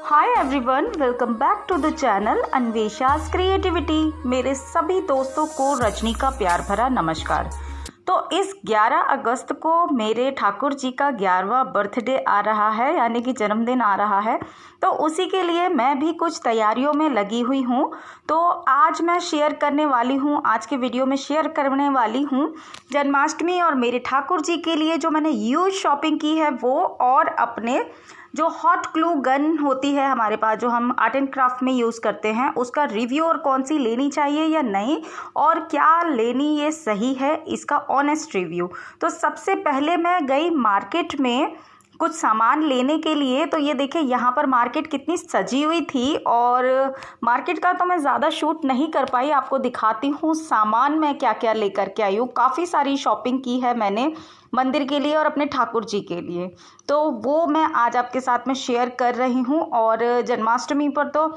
Hi everyone, welcome back to the channel Anvesha's creativity. मेरे सभी दोस्तों को रजनी का प्यार भरा नमस्कार। तो इस 11 अगस्त को मेरे ठाकुर जी का 11वां बर्थडे आ रहा है, यानी कि जन्मदिन आ रहा है। तो उसी के लिए मैं भी कुछ तैयारियों में लगी हुई हूँ। तो आज मैं शेयर करने वाली हूँ, आज के वीडियो में शेयर करने वाली हूँ जन्माष्टमी और मेरे ठाकुर जी के लिए जो मैंने यूज शॉपिंग की है वो, और अपने जो हॉट ग्लू गन होती है हमारे पास, जो हम आर्ट एंड क्राफ्ट में यूज़ करते हैं, उसका रिव्यू और कौन सी लेनी चाहिए या नहीं और क्या लेनी ये सही है, इसका ऑनेस्ट रिव्यू। तो सबसे पहले मैं गई मार्केट में कुछ सामान लेने के लिए। तो ये देखिए यहाँ पर मार्केट कितनी सजी हुई थी, और मार्केट का तो मैं ज़्यादा शूट नहीं कर पाई। आपको दिखाती हूँ सामान मैं क्या क्या लेकर के आई हूँ। काफ़ी सारी शॉपिंग की है मैंने मंदिर के लिए और अपने ठाकुर जी के लिए, तो वो मैं आज आपके साथ में शेयर कर रही हूँ। और जन्माष्टमी पर तो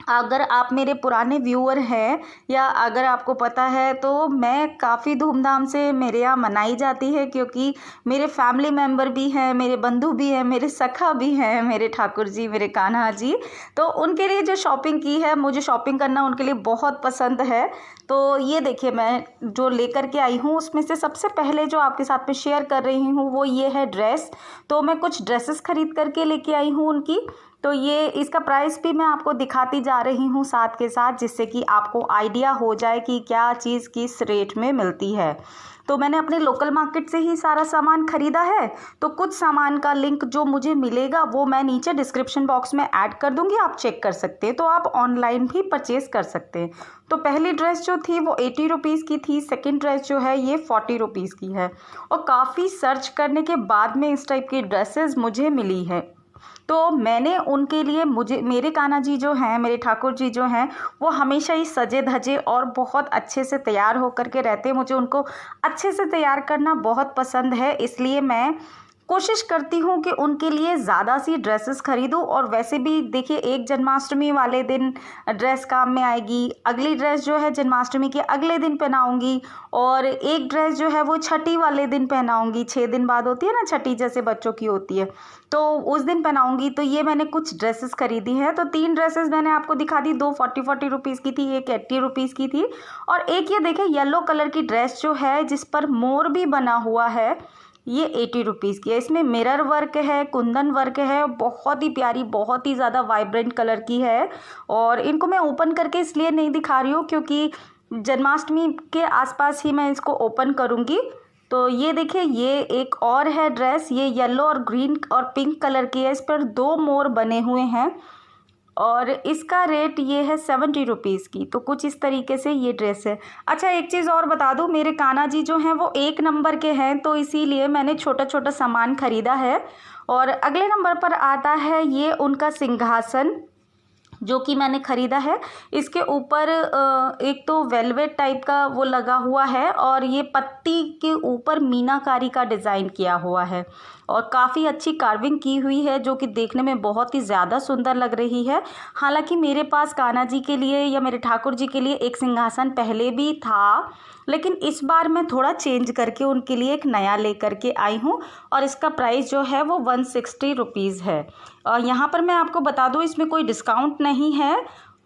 अगर आप मेरे पुराने व्यूअर हैं या अगर आपको पता है, तो मैं काफ़ी धूमधाम से मेरे यहाँ मनाई जाती है, क्योंकि मेरे फैमिली मेम्बर भी हैं, मेरे बंधु भी हैं, मेरे सखा भी हैं, मेरे ठाकुर जी, मेरे कान्हा जी। तो उनके लिए जो शॉपिंग की है, मुझे शॉपिंग करना उनके लिए बहुत पसंद है। तो ये देखिए मैं जो लेकर के आई हूँ उसमें से सबसे पहले जो आपके साथ में शेयर कर रही हूँ वो ये है ड्रेस। तो मैं कुछ ड्रेसेस खरीद करके लेके आई हूँ उनकी। तो ये इसका प्राइस भी मैं आपको दिखाती जा रही हूँ साथ के साथ, जिससे कि आपको आइडिया हो जाए कि क्या चीज़ किस रेट में मिलती है। तो मैंने अपने लोकल मार्केट से ही सारा सामान खरीदा है। तो कुछ सामान का लिंक जो मुझे मिलेगा वो मैं नीचे डिस्क्रिप्शन बॉक्स में ऐड कर दूंगी, आप चेक कर सकते हैं। तो आप ऑनलाइन भी परचेज कर सकते हैं। तो पहली ड्रेस जो थी वो 80 रुपीज़ की थी, सेकेंड ड्रेस जो है ये 40 रुपीज़ की है। और काफ़ी सर्च करने के बाद में इस टाइप की ड्रेसेस मुझे मिली है। तो मैंने उनके लिए, मुझे मेरे कान्हा जी जो हैं, मेरे ठाकुर जी जो हैं, वो हमेशा ही सजे धजे और बहुत अच्छे से तैयार होकर के रहते हैं। मुझे उनको अच्छे से तैयार करना बहुत पसंद है, इसलिए मैं कोशिश करती हूँ कि उनके लिए ज़्यादा सी ड्रेसेस खरीदूँ। और वैसे भी देखिए, एक जन्माष्टमी वाले दिन ड्रेस काम में आएगी, अगली ड्रेस जो है जन्माष्टमी के अगले दिन पहनाऊँगी, और एक ड्रेस जो है वो छठी वाले दिन पहनाऊँगी। 6 दिन बाद होती है ना छठी, जैसे बच्चों की होती है, तो उस दिन पहनाऊँगी। तो ये मैंने कुछ ड्रेसेस खरीदी हैं। तो 3 ड्रेसेस मैंने आपको दिखा दी, 2 40 रुपीज़ की थी, एक 80 रुपीज़ की थी, और एक ये देखें येलो कलर की ड्रेस जो है जिस पर मोर भी बना हुआ है, ये 80 रुपीज़ की है। इसमें मिरर वर्क है, कुंदन वर्क है, बहुत ही प्यारी, बहुत ही ज़्यादा वाइब्रेंट कलर की है। और इनको मैं ओपन करके इसलिए नहीं दिखा रही हूँ क्योंकि जन्माष्टमी के आसपास ही मैं इसको ओपन करूँगी। तो ये देखिए, ये एक और है ड्रेस, ये येलो और ग्रीन और पिंक कलर की है। इस पर 2 मोर बने हुए हैं और इसका रेट ये है 70 रुपीज़ की। तो कुछ इस तरीके से ये ड्रेस है। अच्छा, एक चीज़ और बता दूँ, मेरे कान्हा जी जो हैं वो 1 नंबर के हैं, तो इसीलिए मैंने छोटा छोटा सामान खरीदा है। और अगले नंबर पर आता है ये उनका सिंहासन, जो कि मैंने ख़रीदा है। इसके ऊपर एक तो वेलवेट टाइप का वो लगा हुआ है, और ये पत्ती के ऊपर मीनाकारी का डिज़ाइन किया हुआ है, और काफ़ी अच्छी कार्विंग की हुई है, जो कि देखने में बहुत ही ज़्यादा सुंदर लग रही है। हालांकि मेरे पास कान्हा जी के लिए या मेरे ठाकुर जी के लिए एक सिंहासन पहले भी था, लेकिन इस बार मैं थोड़ा चेंज करके उनके लिए एक नया लेकर के आई हूँ, और इसका प्राइस जो है वो 160 रुपीज़ है। और यहाँ पर मैं आपको बता दूँ, इसमें कोई डिस्काउंट नहीं है।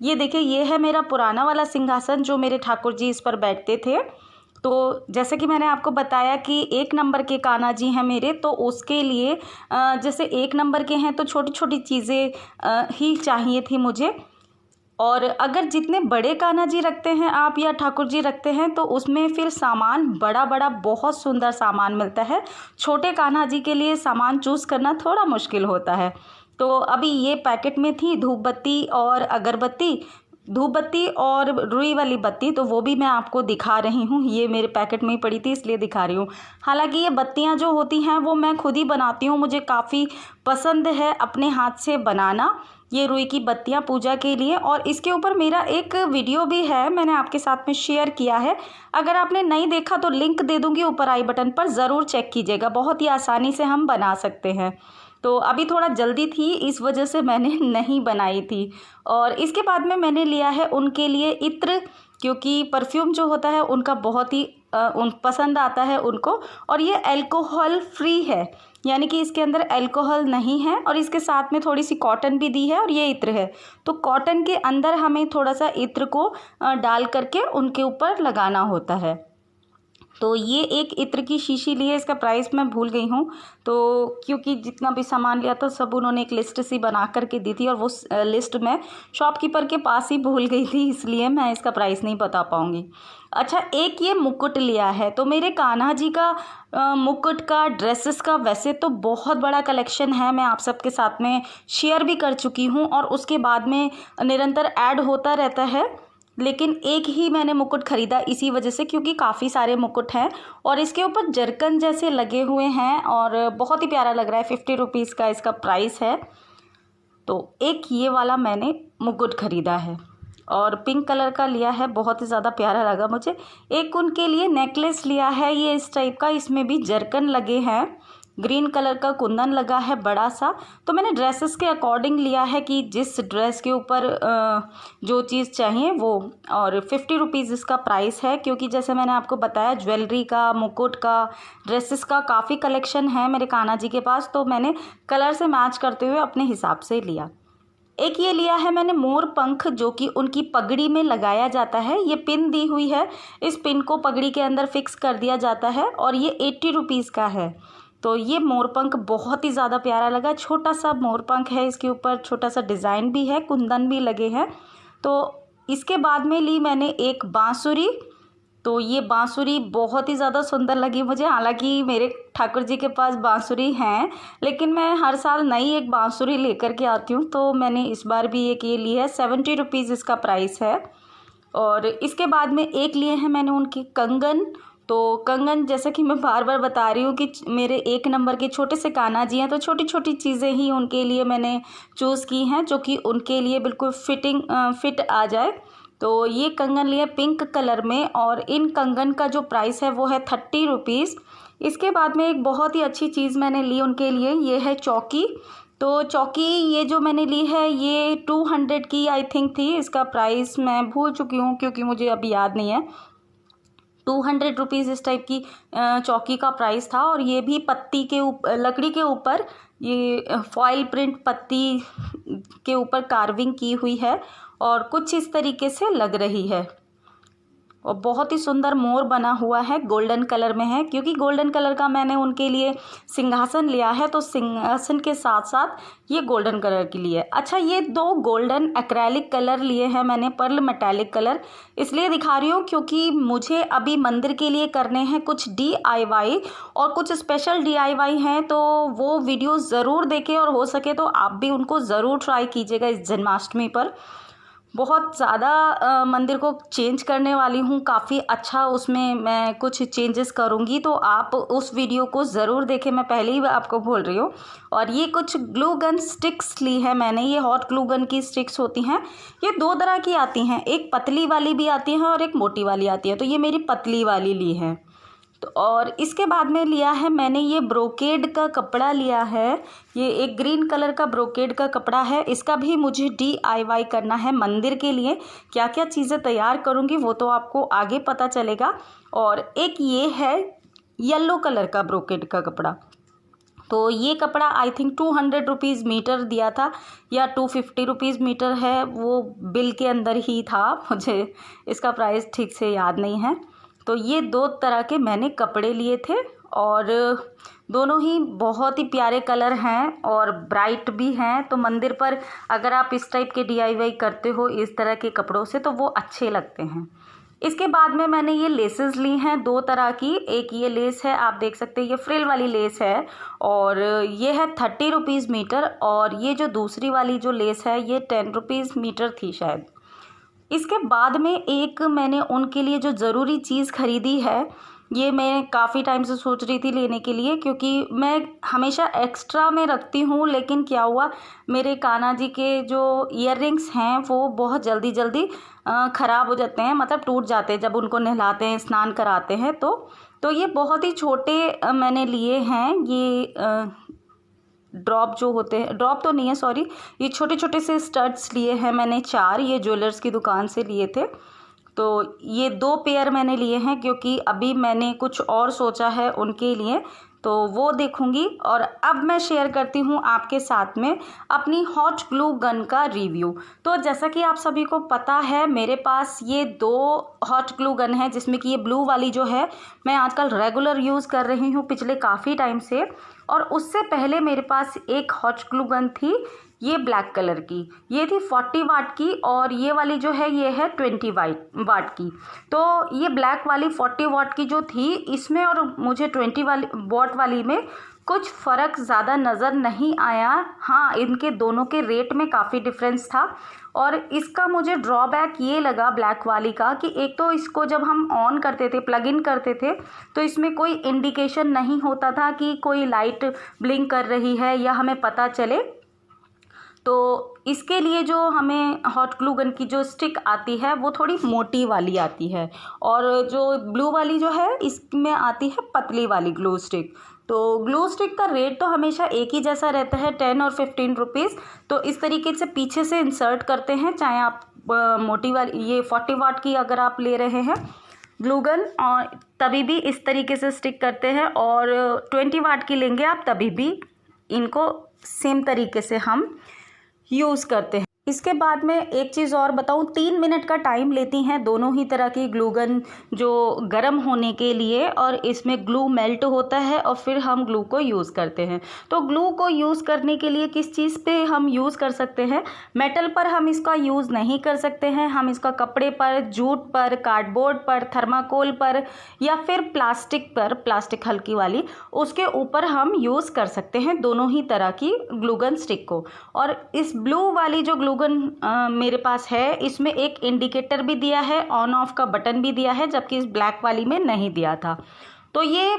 ये देखिए, ये है मेरा पुराना वाला सिंहासन जो मेरे ठाकुर जी इस पर बैठते थे। तो जैसे कि मैंने आपको बताया कि 1 नंबर के कान्हा जी हैं मेरे, तो उसके लिए जैसे 1 नंबर के हैं तो छोटी छोटी चीज़ें ही चाहिए थी मुझे। और अगर जितने बड़े कान्हा जी रखते हैं आप या ठाकुर जी रखते हैं, तो उसमें फिर सामान बड़ा बड़ा बहुत सुंदर सामान मिलता है। छोटे कान्हा जी के लिए सामान चूज़ करना थोड़ा मुश्किल होता है। तो अभी ये पैकेट में थी धूप बत्ती और अगरबत्ती, धूप बत्ती और रुई वाली बत्ती, तो वो भी मैं आपको दिखा रही हूँ। ये मेरे पैकेट में ही पड़ी थी इसलिए दिखा रही हूँ। हालांकि ये बत्तियाँ जो होती हैं वो मैं खुद ही बनाती हूँ, मुझे काफ़ी पसंद है अपने हाथ से बनाना ये रुई की बत्तियाँ पूजा के लिए। और इसके ऊपर मेरा एक वीडियो भी है, मैंने आपके साथ में शेयर किया है। अगर आपने नहीं देखा तो लिंक दे दूँगी ऊपर आई बटन पर, ज़रूर चेक कीजिएगा। बहुत ही आसानी से हम बना सकते हैं। तो अभी थोड़ा जल्दी थी, इस वजह से मैंने नहीं बनाई थी। और इसके बाद में मैंने लिया है उनके लिए इत्र, क्योंकि परफ्यूम जो होता है उनका बहुत ही उन पसंद आता है उनको। और ये अल्कोहल फ्री है, यानी कि इसके अंदर अल्कोहल नहीं है। और इसके साथ में थोड़ी सी कॉटन भी दी है और ये इत्र है। तो कॉटन के अंदर हमें थोड़ा सा इत्र को डाल करके उनके ऊपर लगाना होता है। तो ये एक इत्र की शीशी ली है, इसका प्राइस मैं भूल गई हूँ। तो क्योंकि जितना भी सामान लिया था सब उन्होंने एक लिस्ट सी बना करके दी थी और वो लिस्ट मैं शॉपकीपर के पास ही भूल गई थी, इसलिए मैं इसका प्राइस नहीं बता पाऊँगी। अच्छा, एक ये मुकुट लिया है। तो मेरे कान्हा जी का मुकुट का, ड्रेसेस का वैसे तो बहुत बड़ा कलेक्शन है, मैं आप सबके साथ में शेयर भी कर चुकी हूँ और उसके बाद में निरंतर ऐड होता रहता है। लेकिन एक ही मैंने मुकुट ख़रीदा इसी वजह से, क्योंकि काफ़ी सारे मुकुट हैं और इसके ऊपर जरकन जैसे लगे हुए हैं और बहुत ही प्यारा लग रहा है। 50 रुपीज़ का इसका प्राइस है। तो एक ये वाला मैंने मुकुट ख़रीदा है और पिंक कलर का लिया है, बहुत ही ज़्यादा प्यारा लगा मुझे। एक उनके लिए नेकलेस लिया है, ये इस टाइप का, इसमें भी जरकन लगे हैं, ग्रीन कलर का कुंदन लगा है बड़ा सा। तो मैंने ड्रेसेस के अकॉर्डिंग लिया है कि जिस ड्रेस के ऊपर जो चीज़ चाहिए वो। और 50 रुपीज़ इसका प्राइस है, क्योंकि जैसे मैंने आपको बताया ज्वेलरी का, मुकुट का, ड्रेसेस का काफ़ी कलेक्शन है मेरे कान्हा जी के पास। तो मैंने कलर से मैच करते हुए अपने हिसाब से लिया। एक ये लिया है मैंने मोर पंख, जो कि उनकी पगड़ी में लगाया जाता है। ये पिन दी हुई है, इस पिन को पगड़ी के अंदर फिक्स कर दिया जाता है और ये 80 रुपीज़ का है। तो ये मोरपंख बहुत ही ज़्यादा प्यारा लगा। छोटा सा मोरपंख है, इसके ऊपर छोटा सा डिज़ाइन भी है, कुंदन भी लगे हैं। तो इसके बाद में ली मैंने एक बांसुरी। तो ये बांसुरी बहुत ही ज़्यादा सुंदर लगी मुझे। हालांकि मेरे ठाकुर जी के पास बांसुरी हैं, लेकिन मैं हर साल नई एक बांसुरी लेकर के आती हूँ। तो मैंने इस बार भी एक ये ली है, 70 रुपीज़ इसका प्राइस है। और इसके बाद में एक लिए हैं मैंने उनके कंगन। तो कंगन, जैसा कि मैं बार बार बता रही हूँ कि मेरे 1 नंबर के छोटे से कान्हा जी हैं, तो छोटी छोटी चीज़ें ही उनके लिए मैंने चूज़ की हैं जो कि उनके लिए बिल्कुल फिट आ जाए। तो ये कंगन लिए पिंक कलर में और इन कंगन का जो प्राइस है वो है 30 रुपीज़। इसके बाद में एक बहुत ही अच्छी चीज़ मैंने ली उनके लिए, ये है चौकी। तो चौकी ये जो मैंने ली है ये 200 की आई थिंक थी। इसका प्राइस मैं भूल चुकी हूँ क्योंकि मुझे अभी याद नहीं है। 200 रुपीज़ इस टाइप की चौकी का प्राइस था। और ये भी पत्ती के ऊपर, लकड़ी के ऊपर, ये फॉइल प्रिंट पत्ती के ऊपर कार्विंग की हुई है और कुछ इस तरीके से लग रही है। और बहुत ही सुंदर मोर बना हुआ है, गोल्डन कलर में है, क्योंकि गोल्डन कलर का मैंने उनके लिए सिंहासन लिया है। तो सिंहासन के साथ साथ ये गोल्डन कलर के लिए। अच्छा, ये 2 गोल्डन एक्रेलिक कलर लिए हैं मैंने, पर्ल मेटालिक कलर इसलिए दिखा रही हूँ क्योंकि मुझे अभी मंदिर के लिए करने हैं कुछ DIY और कुछ स्पेशल DIY हैं। तो वो वीडियो ज़रूर देखें और हो सके तो आप भी उनको ज़रूर ट्राई कीजिएगा इस जन्माष्टमी पर। बहुत ज़्यादा मंदिर को चेंज करने वाली हूँ, काफ़ी अच्छा उसमें मैं कुछ चेंजेस करूँगी। तो आप उस वीडियो को ज़रूर देखें, मैं पहले ही आपको बोल रही हूँ। और ये कुछ ग्लू गन स्टिक्स ली है मैंने, ये हॉट ग्लू गन की स्टिक्स होती हैं। ये 2 तरह की आती हैं, एक पतली वाली भी आती है और एक मोटी वाली आती है। तो ये मेरी पतली वाली ली है। तो और इसके बाद में लिया है मैंने ये ब्रोकेड का कपड़ा लिया है। ये एक ग्रीन कलर का ब्रोकेड का कपड़ा है। इसका भी मुझे DIY करना है मंदिर के लिए। क्या क्या चीज़ें तैयार करूँगी वो तो आपको आगे पता चलेगा। और एक ये है येलो कलर का ब्रोकेड का कपड़ा। तो ये कपड़ा आई थिंक 200 रुपीज़ मीटर दिया था या 250 रुपीज़ मीटर है, वो बिल के अंदर ही था, मुझे इसका प्राइस ठीक से याद नहीं है। तो ये 2 तरह के मैंने कपड़े लिए थे और दोनों ही बहुत ही प्यारे कलर हैं और ब्राइट भी हैं। तो मंदिर पर अगर आप इस टाइप के DIY करते हो इस तरह के कपड़ों से तो वो अच्छे लगते हैं। इसके बाद में मैंने ये लेसेस ली हैं 2 तरह की। एक ये लेस है, आप देख सकते हैं, ये फ्रिल वाली लेस है और ये है 30 रुपीज़ मीटर। और ये जो दूसरी वाली जो लेस है ये 10 रुपीज़ मीटर थी शायद। इसके बाद में एक मैंने उनके लिए जो ज़रूरी चीज़ ख़रीदी है, ये मैं काफ़ी टाइम से सोच रही थी लेने के लिए, क्योंकि मैं हमेशा एक्स्ट्रा में रखती हूँ। लेकिन क्या हुआ, मेरे कान्हा जी के जो ईयररिंग्स हैं वो बहुत जल्दी ख़राब हो जाते हैं, मतलब टूट जाते हैं जब उनको नहलाते हैं, स्नान कराते हैं। तो ये बहुत ही छोटे मैंने लिए हैं। ये ड्रॉप जो होते हैं, ड्रॉप तो नहीं है सॉरी, ये छोटे छोटे से स्टड्स लिए हैं मैंने 4, ये ज्वेलर्स की दुकान से लिए थे। तो ये 2 पेयर मैंने लिए हैं क्योंकि अभी मैंने कुछ और सोचा है उनके लिए, तो वो देखूंगी। और अब मैं शेयर करती हूँ आपके साथ में अपनी हॉट ग्लू गन का रिव्यू। तो जैसा कि आप सभी को पता है, मेरे पास ये 2 हॉट ग्लू गन है, जिसमें कि ये ब्लू वाली जो है मैं आजकल रेगुलर यूज़ कर रही हूँ पिछले काफ़ी टाइम से। और उससे पहले मेरे पास एक हॉट ग्लू गन थी, ये ब्लैक कलर की, ये थी 40 वाट की, और ये वाली जो है ये है 20 वाट की। तो ये ब्लैक वाली 40 वाट की जो थी, इसमें और मुझे 20 वाट वाली में कुछ फ़र्क ज़्यादा नज़र नहीं आया। हाँ, इनके दोनों के रेट में काफ़ी डिफरेंस था। और इसका मुझे ड्रॉबैक ये लगा ब्लैक वाली का कि एक तो इसको जब हम ऑन करते थे, प्लग इन करते थे, तो इसमें कोई इंडिकेशन नहीं होता था कि कोई लाइट ब्लिंक कर रही है या हमें पता चले। तो इसके लिए जो हमें हॉट ग्लू गन की जो स्टिक आती है वो थोड़ी मोटी वाली आती है, और जो ब्लू वाली जो है इसमें आती है पतली वाली ग्लू स्टिक। तो ग्लू स्टिक का रेट तो हमेशा एक ही जैसा रहता है, 10 और 15 रुपीज़। तो इस तरीके से पीछे से इंसर्ट करते हैं, चाहे आप मोटी वाली ये 40 वाट की अगर आप ले रहे हैं ग्लू गन, और तभी भी इस तरीके से स्टिक करते हैं, और 20 वाट की लेंगे आप तभी भी इनको सेम तरीके से हम यूज़ करते हैं। इसके बाद में एक चीज़ और बताऊं, 3 मिनट का टाइम लेती हैं दोनों ही तरह की ग्लू गन जो गर्म होने के लिए, और इसमें ग्लू मेल्ट होता है और फिर हम ग्लू को यूज़ करते हैं। तो ग्लू को यूज़ करने के लिए किस चीज़ पे हम यूज़ कर सकते हैं? मेटल पर हम इसका यूज़ नहीं कर सकते हैं, हम इसका कपड़े पर, जूट पर, कार्डबोर्ड पर, थर्माकोल पर, या फिर प्लास्टिक पर, प्लास्टिक हल्की वाली, उसके ऊपर हम यूज़ कर सकते हैं दोनों ही तरह की ग्लू गन स्टिक को। और इस ब्लू वाली जो ग्लू गन मेरे पास है, इसमें एक इंडिकेटर भी दिया है, ऑन ऑफ का बटन भी दिया है, जबकि इस ब्लैक वाली में नहीं दिया था। तो ये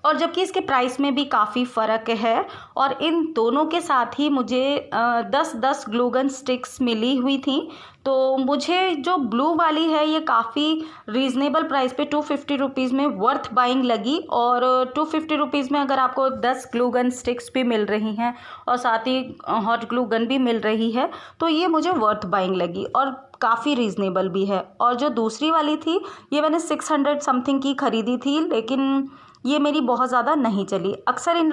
और जबकि इसके प्राइस में भी काफ़ी फ़र्क है। और इन दोनों के साथ ही मुझे 10-10 ग्लू गन स्टिक्स मिली हुई थी। तो मुझे जो ब्लू वाली है ये काफ़ी रीज़नेबल प्राइस पे 250 रुपीज़ में वर्थ बाइंग लगी। और 250 रुपीज़ में अगर आपको 10 ग्लू गन स्टिक्स भी मिल रही हैं और साथ ही हॉट ग्लू गन भी मिल रही है, तो ये मुझे वर्थ बाइंग लगी और काफ़ी रीज़नेबल भी है। और जो दूसरी वाली थी ये मैंने 600 समथिंग की ख़रीदी थी, लेकिन ये मेरी बहुत ज़्यादा नहीं चली। अक्सर इन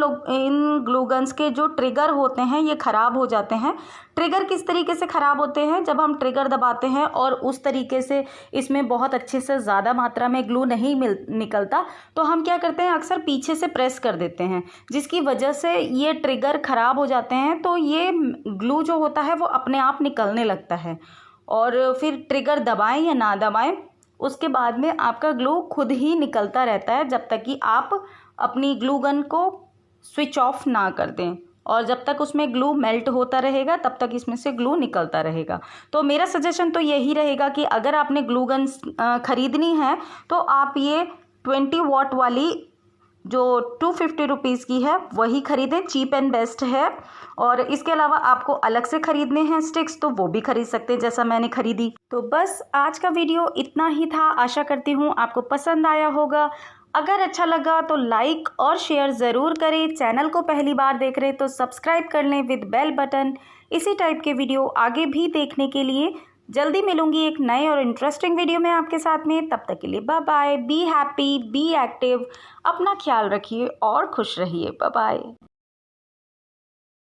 ग्लू गन्स के जो ट्रिगर होते हैं ये ख़राब हो जाते हैं। ट्रिगर किस तरीके से ख़राब होते हैं? जब हम ट्रिगर दबाते हैं और उस तरीके से इसमें बहुत अच्छे से ज़्यादा मात्रा में ग्लू नहीं निकलता, तो हम क्या करते हैं, अक्सर पीछे से प्रेस कर देते हैं, जिसकी वजह से ये ट्रिगर ख़राब हो जाते हैं। तो ये ग्लू जो होता है वो अपने आप निकलने लगता है, और फिर ट्रिगर दबाएं या ना दबाएं, उसके बाद में आपका ग्लू खुद ही निकलता रहता है जब तक कि आप अपनी ग्लू गन को स्विच ऑफ ना कर दें। और जब तक उसमें ग्लू मेल्ट होता रहेगा तब तक इसमें से ग्लू निकलता रहेगा। तो मेरा सजेशन तो यही रहेगा कि अगर आपने ग्लू गन ख़रीदनी है तो आप ये 20 वाट वाली जो 250 रुपीज़ की है वही ख़रीदें, चीप एंड बेस्ट है। और इसके अलावा आपको अलग से ख़रीदने हैं स्टिक्स तो वो भी ख़रीद सकते हैं जैसा मैंने ख़रीदी। तो बस आज का वीडियो इतना ही था। आशा करती हूँ आपको पसंद आया होगा। अगर अच्छा लगा तो लाइक और शेयर ज़रूर करें। चैनल को पहली बार देख रहे तो सब्सक्राइब कर लें विद बेल बटन। इसी टाइप के वीडियो आगे भी देखने के लिए जल्दी मिलूंगी एक नए और इंटरेस्टिंग वीडियो में आपके साथ में। तब तक के लिए bye bye. Be happy, be active, अपना ख्याल रखिए और खुश रहिए। Bye bye.